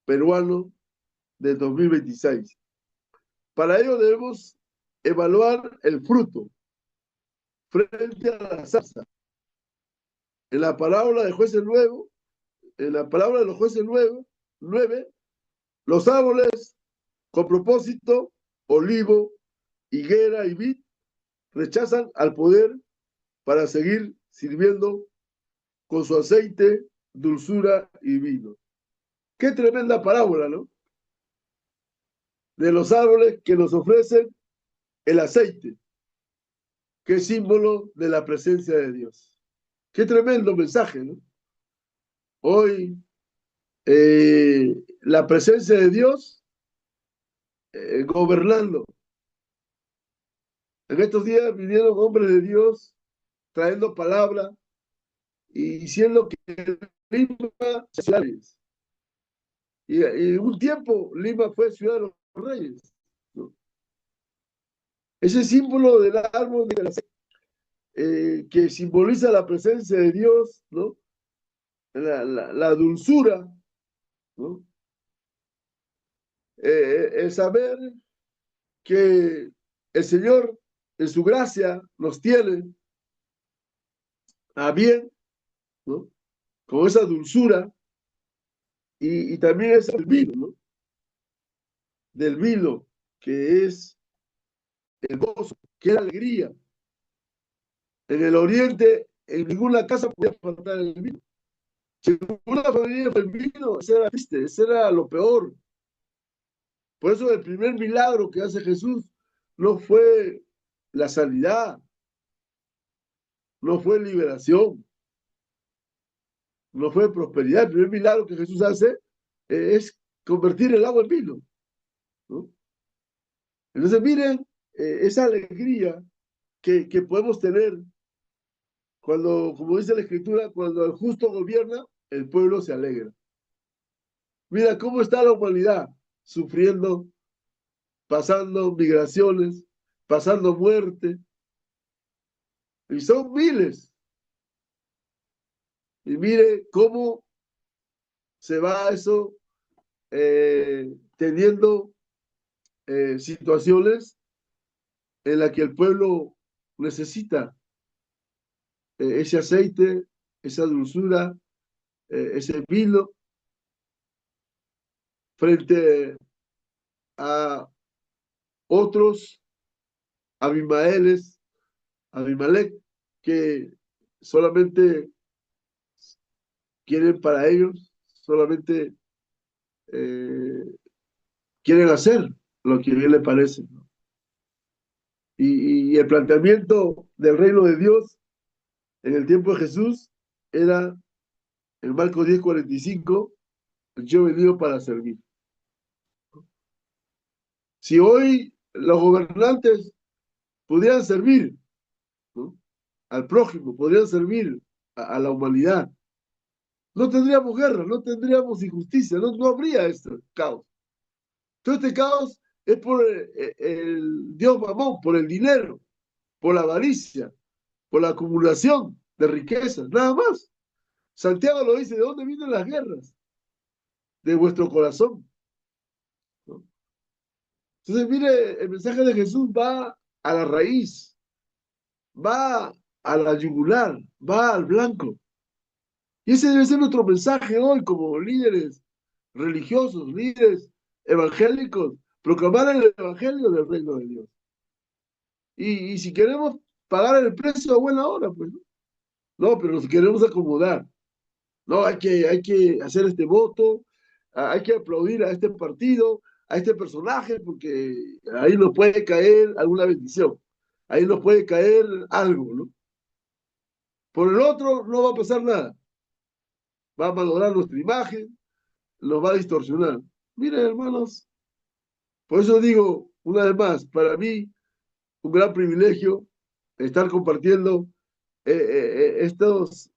peruano de 2026. Para ello debemos evaluar el fruto frente a la zarza. En la parábola de jueces nuevo, en la palabra de los jueces nueve, los árboles con propósito, olivo, higuera y vid, rechazan al poder para seguir sirviendo con su aceite, dulzura y vino. Qué tremenda parábola, ¿no? De los árboles que nos ofrecen el aceite, que es símbolo de la presencia de Dios. Qué tremendo mensaje, ¿no? Hoy la presencia de Dios gobernando. En estos días vinieron hombres de Dios trayendo palabra y diciendo que Lima es y un tiempo Lima fue ciudad de los reyes, ¿no? Ese símbolo del árbol de la que simboliza la presencia de Dios, ¿no? La dulzura, ¿no? El saber que el Señor en su gracia nos tiene a bien, ¿no? Con esa dulzura y también es el vino, ¿no? Del vino, que es el gozo, que es la alegría. En el oriente, en ninguna casa podía faltar el vino. Si una familia el vino, eso era triste, eso era lo peor. Por eso el primer milagro que hace Jesús no fue la sanidad, no fue liberación, no fue prosperidad. El primer milagro que Jesús hace es convertir el agua en vino, ¿no? Entonces miren esa alegría que podemos tener cuando, como dice la Escritura, cuando el justo gobierna, el pueblo se alegra. Mira cómo está la humanidad sufriendo, pasando migraciones, pasando muerte, y son miles. Y mire cómo se va eso teniendo situaciones en las que el pueblo necesita ese aceite, esa dulzura, ese vino, frente a otros Abimelech, que solamente quieren para ellos, solamente quieren hacer lo que bien les parece, ¿no? Y el planteamiento del reino de Dios en el tiempo de Jesús era, en Marcos 10:45, yo he venido para servir. Si hoy los gobernantes pudieran servir, ¿no?, al prójimo, podrían servir a la humanidad, no tendríamos guerra, no tendríamos injusticia, no habría este caos. Todo este caos es por el Dios Mamón, por el dinero, por la avaricia, por la acumulación de riquezas, nada más. Santiago lo dice, ¿de dónde vienen las guerras? De vuestro corazón, ¿no? Entonces, mire, el mensaje de Jesús va a la raíz, va a la yugular, va al blanco. Y ese debe ser nuestro mensaje hoy como líderes religiosos, líderes evangélicos, proclamar el evangelio del reino de Dios. Y si queremos pagar el precio a buena hora, pues no, pero nos queremos acomodar. No, hay que hacer este voto, hay que aplaudir a este partido, a este personaje, porque ahí nos puede caer alguna bendición, ahí nos puede caer algo, ¿no? Por el otro no va a pasar nada, va a valorar nuestra imagen, nos va a distorsionar. Miren, hermanos, por eso digo, una vez más, para mí, un gran privilegio estar compartiendo estos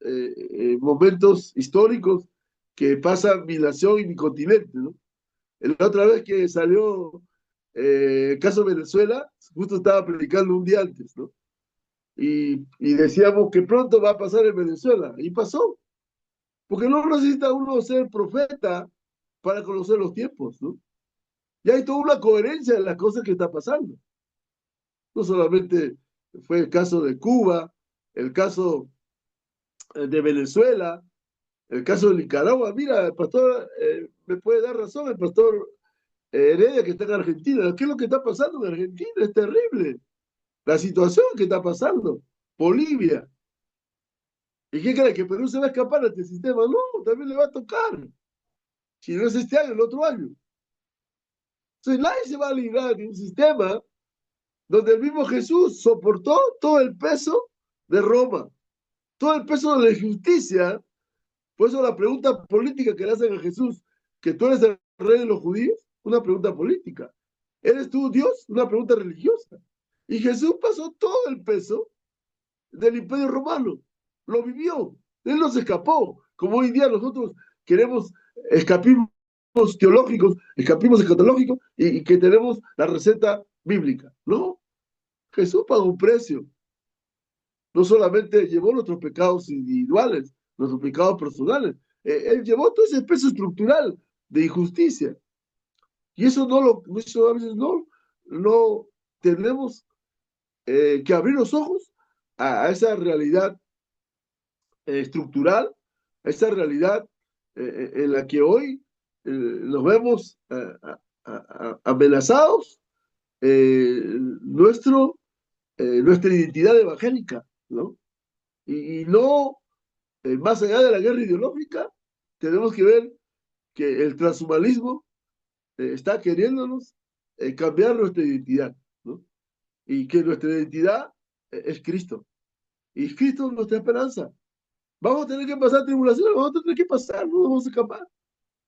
momentos históricos que pasan mi nación y mi continente, ¿no? La otra vez que salió el caso Venezuela, justo estaba predicando un día antes, ¿no? Y decíamos que pronto va a pasar en Venezuela, y pasó, porque no necesita uno ser profeta para conocer los tiempos, ¿no? Y hay toda una coherencia en las cosas que está pasando. No solamente fue el caso de Cuba, el caso de Venezuela, el caso de Nicaragua. Mira, el pastor me puede dar razón, el pastor Heredia, que está en Argentina. ¿Qué es lo que está pasando en Argentina? Es terrible. La situación que está pasando. Bolivia. ¿Y qué cree? ¿Que Perú se va a escapar de este sistema? No, también le va a tocar. Si no es este año, el otro año. Entonces nadie se va a librar de un sistema donde el mismo Jesús soportó todo el peso de Roma, todo el peso de la injusticia. Por eso la pregunta política que le hacen a Jesús, que tú eres el rey de los judíos, una pregunta política. ¿Eres tú Dios? Una pregunta religiosa. Y Jesús pasó todo el peso del imperio romano. Lo vivió. Él no se escapó. Como hoy en día nosotros queremos escapismos teológicos, escapismos escatológicos y que tenemos la receta bíblica. No. Jesús pagó un precio. No solamente llevó nuestros pecados individuales, nuestros pecados personales, él llevó todo ese peso estructural de injusticia. Y eso eso a veces no tenemos que abrir los ojos a esa realidad estructural, a esa realidad en la que hoy nos vemos amenazados, nuestro, nuestra identidad evangélica, ¿no? Y no, más allá de la guerra ideológica, tenemos que ver que el transhumanismo está queriéndonos cambiar nuestra identidad, ¿no? Y que nuestra identidad es Cristo. Y Cristo es nuestra esperanza. Vamos a tener que pasar tribulaciones, vamos a tener que pasar, no nos vamos a escapar.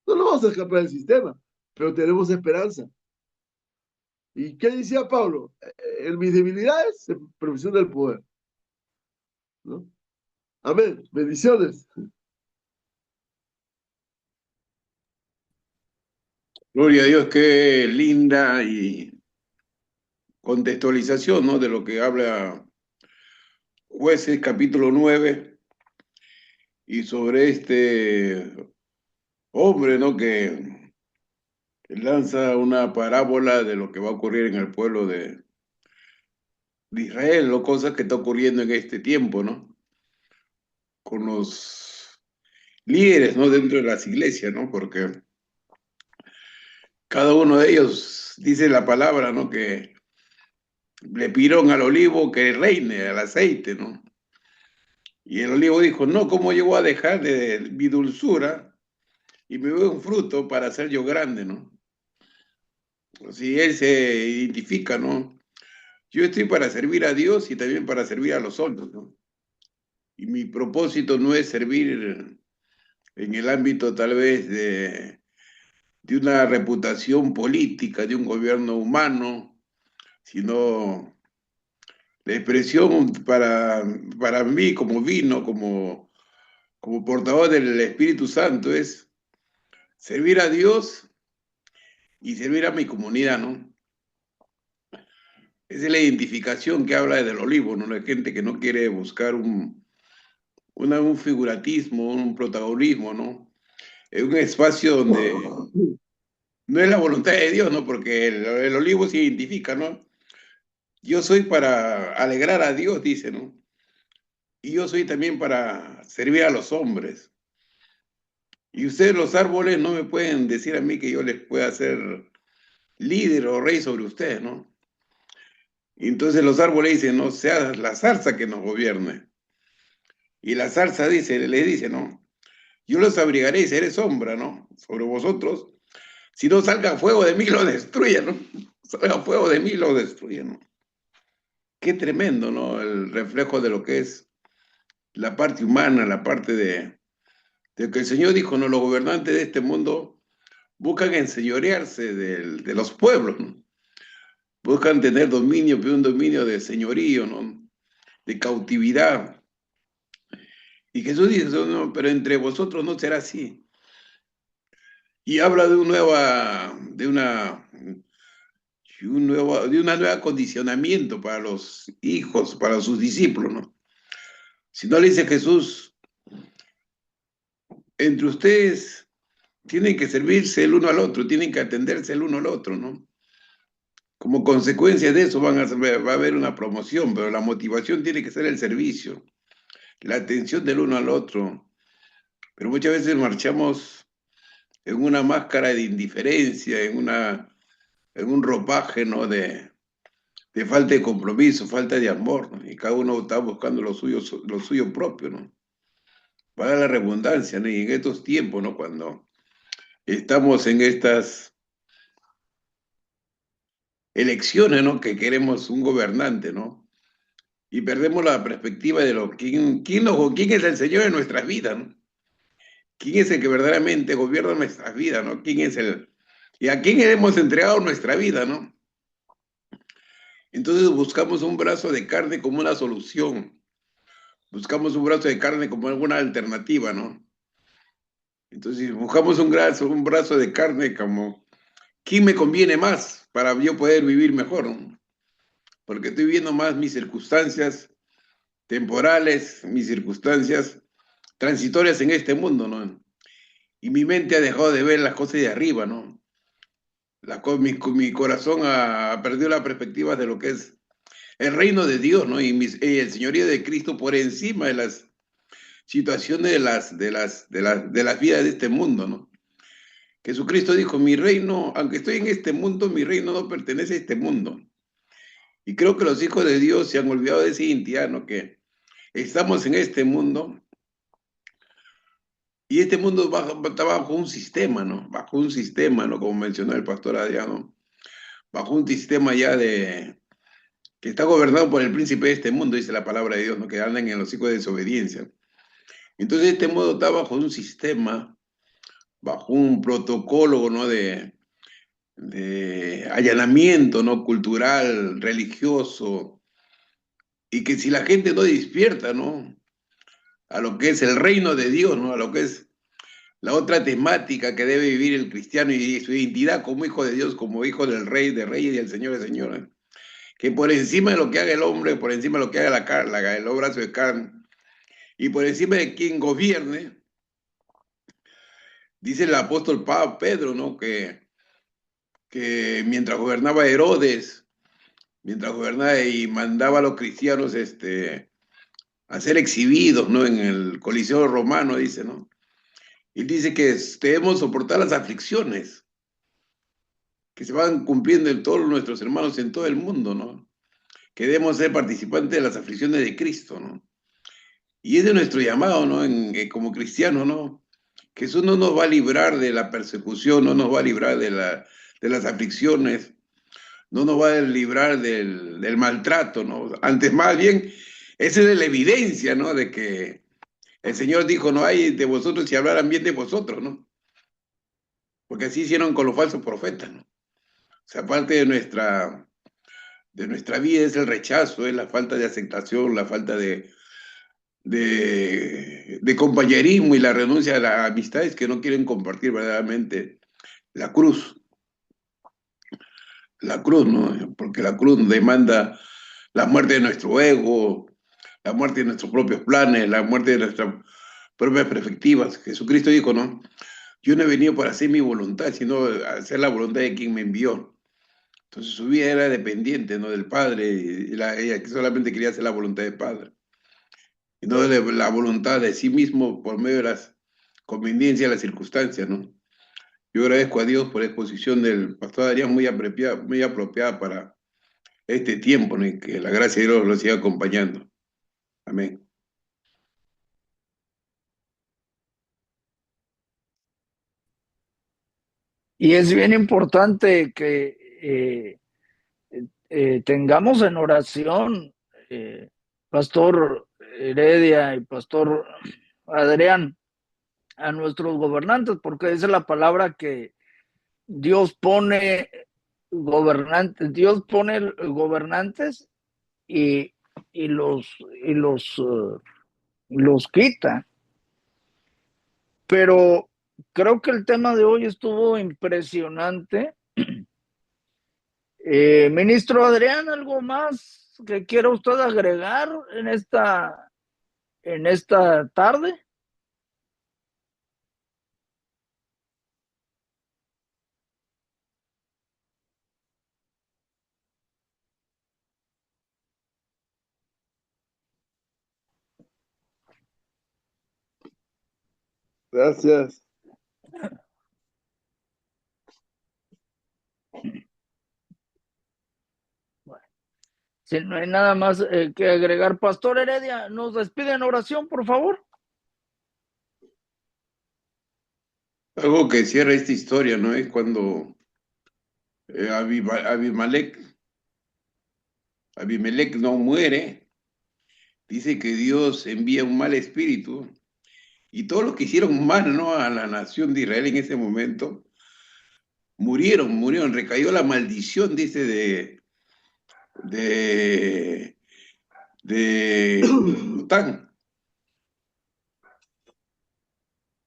No nos vamos a escapar del sistema, pero tenemos esperanza. ¿Y qué decía Pablo? En mis debilidades, en profesión del poder, ¿no? Amén. Bendiciones. Gloria a Dios, qué linda y contextualización, ¿no? De lo que habla Jueces capítulo 9 y sobre este hombre, ¿no? Que lanza una parábola de lo que va a ocurrir en el pueblo de Israel, o cosas que está ocurriendo en este tiempo, ¿no? Con los líderes, ¿no? Dentro de las iglesias, ¿no? Porque cada uno de ellos dice la palabra, ¿no? Que le pidieron al olivo que reine, al aceite, ¿no? Y el olivo dijo, no, ¿cómo yo voy a dejar de mi dulzura y me doy un fruto para ser yo grande, ¿no? Si él se identifica, ¿no? Yo estoy para servir a Dios y también para servir a los hombres, ¿no? Y mi propósito no es servir en el ámbito tal vez de una reputación política, de un gobierno humano, sino la expresión para mí como vino, como portador del Espíritu Santo es servir a Dios y servir a mi comunidad, ¿no? Esa es la identificación que habla del olivo, ¿no? La gente que no quiere buscar un figuratismo, un protagonismo, ¿no? Es un espacio donde no es la voluntad de Dios, ¿no? Porque el olivo se identifica, ¿no? Yo soy para alegrar a Dios, dice, ¿no? Y yo soy también para servir a los hombres. Y ustedes los árboles no me pueden decir a mí que yo les pueda hacer líder o rey sobre ustedes, ¿no? Y entonces los árboles dicen, no sea la zarza que nos gobierne. Y la zarza le dice, no, yo los abrigaré y seré sombra, ¿no? Sobre vosotros. Si no salga fuego de mí, lo destruye, ¿no? Salga fuego de mí, lo destruye, ¿no? Qué tremendo, ¿no? El reflejo de lo que es la parte humana, la parte de que el Señor dijo, no, los gobernantes de este mundo buscan enseñorearse de los pueblos, ¿no? Buscan tener dominio, pero un dominio de señorío, ¿no? De cautividad. Y Jesús dice, no, pero entre vosotros no será así. Y habla de una nueva condicionamiento para los hijos, para sus discípulos, ¿no? Si no le dice Jesús, entre ustedes tienen que servirse el uno al otro, tienen que atenderse el uno al otro, ¿no? Como consecuencia de eso va a haber una promoción, pero la motivación tiene que ser el servicio, la atención del uno al otro. Pero muchas veces marchamos en una máscara de indiferencia, en un ropaje, ¿no? De falta de compromiso, falta de amor, ¿no? Y cada uno está buscando lo suyo propio, ¿no? Para la redundancia, ¿no? Y en estos tiempos, ¿no? Cuando estamos en estas elecciones, ¿no? Que queremos un gobernante, ¿no? Y perdemos la perspectiva de quién es el Señor en nuestras vidas, ¿no? ¿Quién es el que verdaderamente gobierna nuestras vidas, ¿no? Y a quién hemos entregado nuestra vida, ¿no? Entonces buscamos un brazo de carne como una solución, buscamos un brazo de carne como alguna alternativa, ¿no? Entonces buscamos un brazo de carne como, ¿quién me conviene más para yo poder vivir mejor, ¿no? Porque estoy viendo más mis circunstancias temporales, mis circunstancias transitorias en este mundo, ¿no? Y mi mente ha dejado de ver las cosas de arriba, ¿no? Mi corazón ha perdido la perspectiva de lo que es el reino de Dios, ¿no? Y el señorío de Cristo por encima de las situaciones de las vidas de este mundo, ¿no? Jesucristo dijo, mi reino, aunque estoy en este mundo, mi reino no pertenece a este mundo. Y creo que los hijos de Dios se han olvidado de esa identidad, ¿no? Que estamos en este mundo y este mundo está bajo un sistema, ¿no? Bajo un sistema, ¿no? Como mencionó el pastor Adriano, bajo un sistema ya que está gobernado por el príncipe de este mundo, dice la palabra de Dios, ¿no? Que andan en los hijos de desobediencia. Entonces este mundo está bajo un sistema, bajo un protocolo, ¿no? De allanamiento, ¿no? Cultural, religioso, y que si la gente no despierta, ¿no? A lo que es el reino de Dios, ¿no? A lo que es la otra temática que debe vivir el cristiano y su identidad como hijo de Dios, como hijo del rey de reyes y del señor de señores. Que por encima de lo que haga el hombre, por encima de lo que haga el brazo de carne, y por encima de quien gobierne, dice el apóstol Pedro, ¿no? Que mientras gobernaba Herodes, mientras gobernaba y mandaba a los cristianos a ser exhibidos, ¿no? En el Coliseo romano, dice, ¿no? Y dice que debemos soportar las aflicciones que se van cumpliendo en todos nuestros hermanos en todo el mundo, ¿no? Que debemos ser participantes de las aflicciones de Cristo, ¿no? Y es de nuestro llamado, ¿no? Como cristianos, ¿no? Jesús no nos va a librar de la persecución, no nos va a librar de las aflicciones, no nos va a librar del maltrato, ¿no? Antes, más bien, esa es la evidencia, ¿no? De que el Señor dijo, no hay de vosotros si hablaran bien de vosotros, ¿no? Porque así hicieron con los falsos profetas, ¿no? O sea, parte de nuestra vida es el rechazo, es la falta de aceptación, la falta de compañerismo y la renuncia a las amistades que no quieren compartir verdaderamente la cruz. La cruz, ¿no? Porque la cruz demanda la muerte de nuestro ego, la muerte de nuestros propios planes, la muerte de nuestras propias perspectivas. Jesucristo dijo, ¿no? Yo no he venido para hacer mi voluntad, sino hacer la voluntad de quien me envió. Entonces su vida era dependiente, ¿no? Del Padre, y ella que solamente quería hacer la voluntad del Padre, y no de la voluntad de sí mismo por medio de las conveniencias, las circunstancias, ¿no? Yo agradezco a Dios por la exposición del pastor Adrián, muy apropiada para este tiempo, ¿no? Y que la gracia de Dios lo siga acompañando. Amén. Y es bien importante que tengamos en oración, Pastor Heredia y Pastor Adrián, a nuestros gobernantes, porque esa es la palabra que Dios pone gobernantes y, y los, y los, los quita. Pero creo que el tema de hoy estuvo impresionante. Ministro Adrián, ¿algo más que quiera usted agregar en esta tarde? Gracias. Si no hay nada más que agregar, Pastor Heredia, nos despide en oración, por favor. Algo que cierra esta historia, ¿no? Es cuando Abimelech no muere, dice que Dios envía un mal espíritu y todos los que hicieron mal, ¿no? A la nación de Israel en ese momento, murieron, recayó la maldición, dice, de Lután,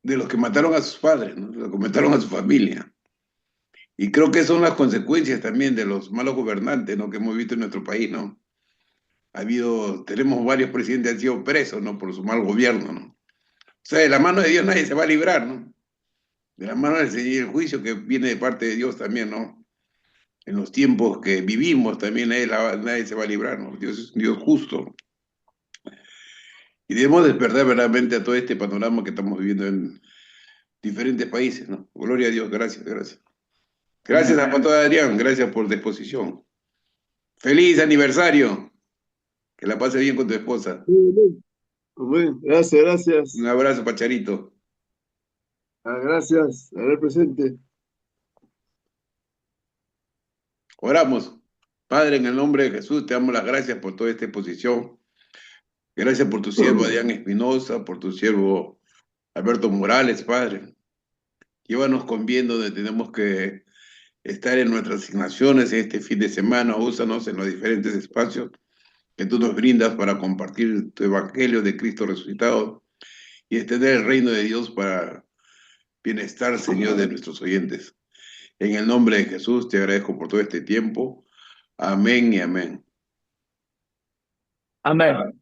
de los que mataron a sus padres, ¿no? De los que mataron a su familia. Y creo que son las consecuencias también de los malos gobernantes, ¿no? Que hemos visto en nuestro país, ¿no? Tenemos varios presidentes que han sido presos, ¿no? Por su mal gobierno, ¿no? O sea, de la mano de Dios nadie se va a librar, ¿no? De la mano del Señor, el juicio que viene de parte de Dios también, ¿no? en los tiempos que vivimos también nadie se va a librar, ¿no? Dios es un Dios justo. Y debemos despertar verdaderamente a todo este panorama que estamos viviendo en diferentes países, ¿no? Gloria a Dios, gracias, gracias. Gracias a Pastor Adrián, gracias por disposición. ¡Feliz aniversario! Que la pase bien con tu esposa. Amén. Amén. Gracias, Un gracias. abrazo, Pacharito. Gracias. A ver, presente. Oramos. Padre, en el nombre de Jesús, te damos las gracias por toda esta exposición. Gracias por tu siervo Adrián Espinosa, por tu siervo Alberto Morales, Padre. Llévanos con bien donde tenemos que estar en nuestras asignaciones este fin de semana. Úsanos en los diferentes espacios que tú nos brindas para compartir tu evangelio de Cristo resucitado y extender el reino de Dios para bienestar, Señor, de nuestros oyentes. En el nombre de Jesús te agradezco por todo este tiempo. Amén y amén. Amén.